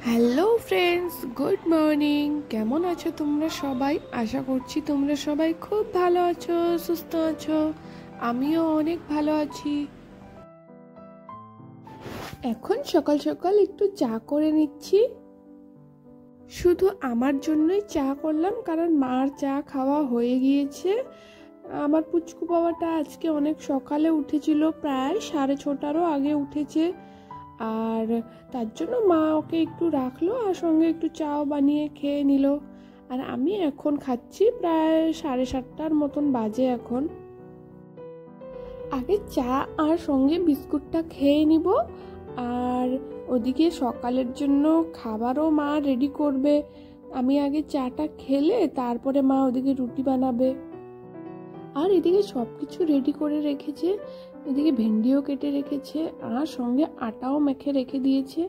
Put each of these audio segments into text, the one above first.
Hello friends, good morning. কেমন আছো তোমরা সবাই? আশা করছি তোমরা সবাই খুব ভালো আছো, সুস্থ আছো। আমিও অনেক ভালো আছি। এখন সকাল সকাল একটু চা করে নিচ্ছি। শুধু আমার জন্যই চা করলাম, কারণ মার চা খাওয়া হয়ে গিয়েছে। আমার পুচকু বাবাটা আজকে অনেক সকালে উঠেছিল, প্রায় 6:30টারও আগে উঠেছে। আর তার জন্য মা ওকে একটু রাখলো, আর সঙ্গে একটু চাও বানিয়ে খেয়ে নিল। আর আমি এখন খাচ্ছি, প্রায় 7:30টার মতন বাজে এখন। আগে চা আর সঙ্গে বিস্কুটটা খেয়ে নিব, আর ওদিকে সকালের জন্য খাবারও মা রেডি করবে। আমি আগে চাটা খেলে তারপরে মা ওদিকে রুটি বানাবে। আর এদিকে সব কিছু রেডি করে রেখেছে, এদিকে ভেন্ডিও কেটে রেখেছে, আর সঙ্গে আটাও মেখে রেখে দিয়েছে।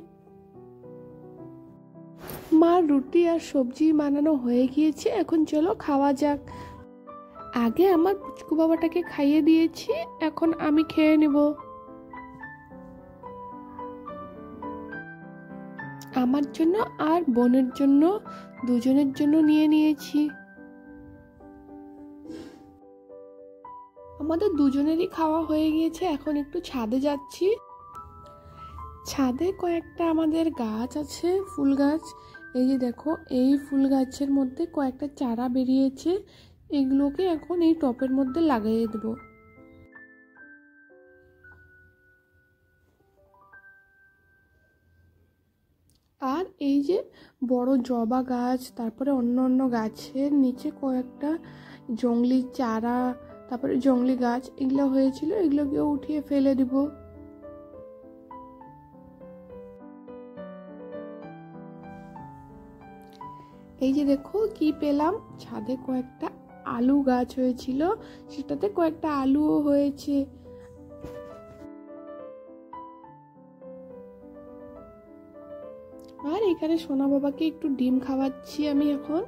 মার রুটি আর সবজি বানানো হয়ে গিয়েছে, এখন চলো খাওয়া যাক। আগে আমার পুচকু বাবাটাকে খাইয়ে দিয়েছি, এখন আমি খেয়ে নেব। আমার জন্য আর বোনের জন্য, দুজনের জন্য নিয়ে নিয়েছি। আমাদের দুজনেরই খাওয়া হয়ে গিয়েছে, এখন একটু ছাদে যাচ্ছি। ছাদে কয়েকটা আমাদের গাছ আছে, ফুল গাছ। এই যে দেখো, এই ফুল গাছের মধ্যে কয়েকটা চারা বেরিয়েছে, এগুলোকে এখন এই টবের মধ্যে লাগিয়ে দেব। আর এই যে বড় জবা গাছ, তারপরে অন্য অন্য গাছের নিচে কয়েকটা জংলি চারা, তারপরে জংলি গাছ এগুলো হয়েছিল, এগুলোকেও উঠিয়ে ফেলে দিব। এই যে দেখো কি পেলাম, ছাদে কয়েকটা আলু গাছ হয়েছিল, সেটাতে কয়েকটা আলুও হয়েছে। আর এখানে সোনা বাবাকে একটু ডিম খাওয়াচ্ছি আমি এখন।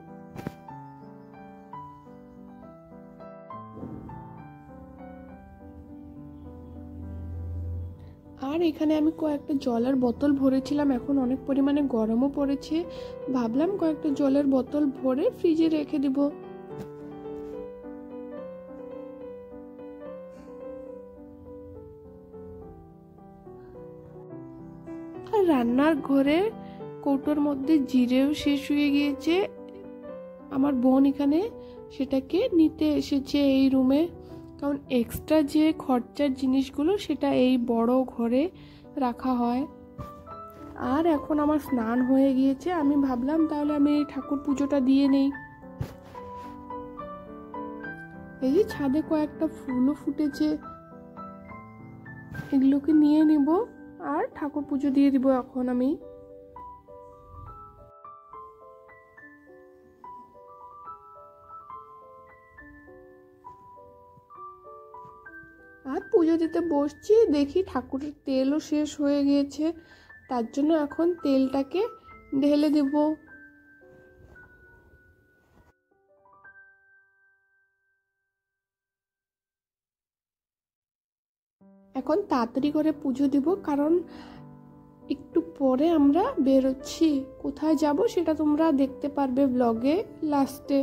আর এখানে আমি কয়েকটা জলের বোতল ভরেছিলাম, এখন অনেক পরিমাণে গরমও পড়েছে, ভাবলাম কয়েকটা জলের বোতল ভরে ফ্রিজে রেখে দিব। আর রান্নার ঘরে কৌটোর মধ্যে জিরেও শেষ হয়ে গিয়েছে। আমার বোন এখানে সেটাকে নিতে এসেছে এই রুমে, কারণ এক্সট্রা যে খরচার জিনিসগুলো সেটা এই বড় ঘরে রাখা হয়। আর এখন আমার স্নান হয়ে গিয়েছে, আমি ভাবলাম তাহলে আমি এই ঠাকুর পুজোটা দিয়ে নেই। এই যে ছাদে কয়েকটা ফুলও ফুটেছে, এগুলোকে নিয়ে নিব আর ঠাকুর পুজো দিয়ে দিব এখন আমি। আর পুজো দিতে বসছি, দেখি ঠাকুরের তেলও শেষ হয়ে গিয়েছে, তার জন্য এখন তেলটাকে ঢেলে দেব। এখন তাড়াতাড়ি করে পুজো দিব, কারণ একটু পরে আমরা বেরোচ্ছি। কোথায় যাব সেটা তোমরা দেখতে পারবে ব্লগে লাস্টে।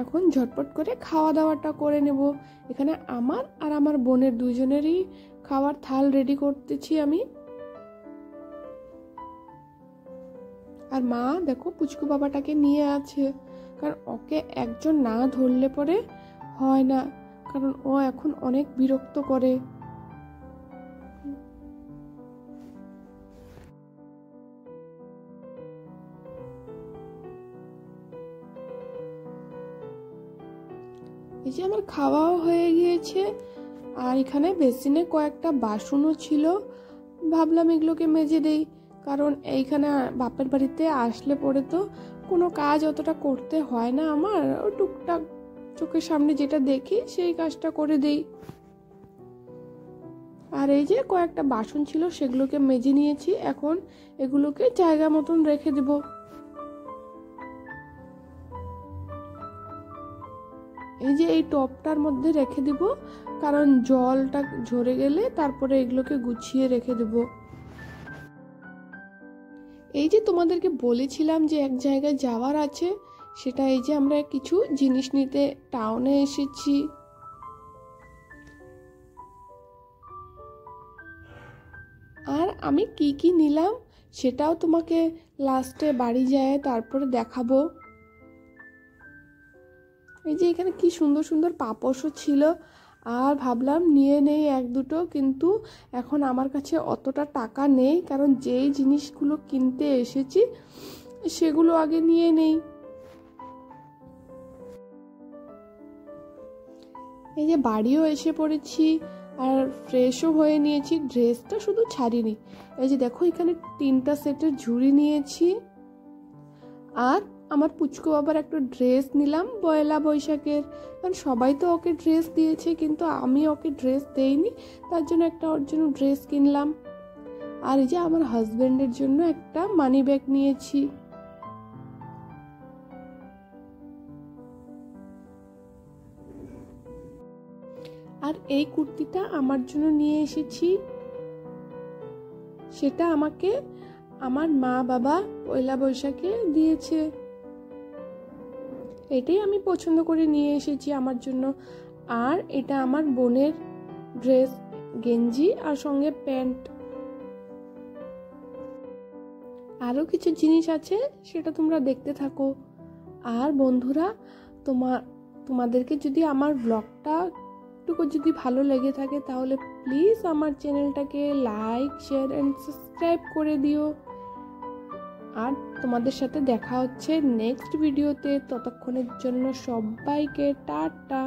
এখন ঝটপট করে খাওয়া দাওয়াটা করে নেব। এখানে আমার আর আমার বোনের দুজনেরই খাওয়ার থাল রেডি করতেছি আমি। আর মা দেখো পুচকু বাবাটাকে নিয়ে আছে, কারণ ওকে একজন না ধরলে পরে হয় না, কারণ ও এখন অনেক বিরক্ত করে। এই যে আমার খাওয়াও হয়ে গিয়েছে, আর এখানে বেসিনে কয়েকটা বাসনও ছিল, ভাবলাম এগুলোকে মেজে দেই, কারণ এইখানে বাপের বাড়িতে আসলে পরে তো কোনো কাজ অতটা করতে হয় না আমার, টুকটাক চোখের সামনে যেটা দেখি সেই কাজটা করে দেই। আর এই যে কয়েকটা বাসন ছিল, সেগুলোকে মেজে নিয়েছি, এখন এগুলোকে জায়গা মতন রেখে দেব। এই যে এই টবটার মধ্যে রেখে দিব, কারণ জলটা ঝরে গেলে তারপরে এগুলোকে গুছিয়ে রেখে দেব। এই যে তোমাদেরকে বলেছিলাম যে এক জায়গায় যাওয়ার আছে, সেটা এই যে আমরা কিছু জিনিস নিতে টাউনে এসেছি। আর আমি কি কি নিলাম সেটাও তোমাকে লাস্টে বাড়ি যায় তারপরে দেখাবো। এই যে এখানে কি সুন্দর সুন্দর পাপোশও ছিল, আর ভাবলাম নিয়ে নেই এক দুটো, কিন্তু এখন আমার কাছে অতটা টাকা নেই, কারণ যেই জিনিসগুলো কিনতে এসেছি সেগুলো আগে নিয়ে নেই। এই যে বাড়িও এসে পড়েছি আর ফ্রেশও হয়ে নিয়েছি, ড্রেসটা শুধু ছাড়িনি। এই যে দেখো এখানে 3টা সেটের ঝুড়ি নিয়েছি। আর আমার পুচকু বাবার একটা ড্রেস নিলাম পয়লা বৈশাখের, কারণ সবাই তো ওকে ড্রেস দিয়েছে কিন্তু আমি ওকে ড্রেস দেইনি, তার জন্য একটা ওর জন্য ড্রেস কিনলাম। আর এই যে আমার হাজবেন্ডের জন্য একটা মানি ব্যাগ নিয়েছি। আর এই কুর্তিটা আমার জন্য নিয়ে এসেছি, সেটা আমাকে আমার মা বাবা পয়লা বৈশাখে দিয়েছে। এটাই আমি পছন্দ করে নিয়ে এসেছি আমার জন্য। আর এটা আমার বোনের ড্রেস, গেঞ্জি আর সঙ্গে প্যান্ট। আরো কিছু জিনিস আছে, সেটা তোমরা দেখতে থাকো। আর বন্ধুরা, তোমাদেরকে যদি আমার ব্লগটা একটুকু যদি ভালো লেগে থাকে তাহলে প্লিজ আমার চ্যানেলটাকে লাইক, শেয়ার এন্ড সাবস্ক্রাইব করে দিও। আর তোমাদের সাথে দেখা হচ্ছে নেক্সট ভিডিওতে। ততক্ষণের জন্য সবাইকে টাটা।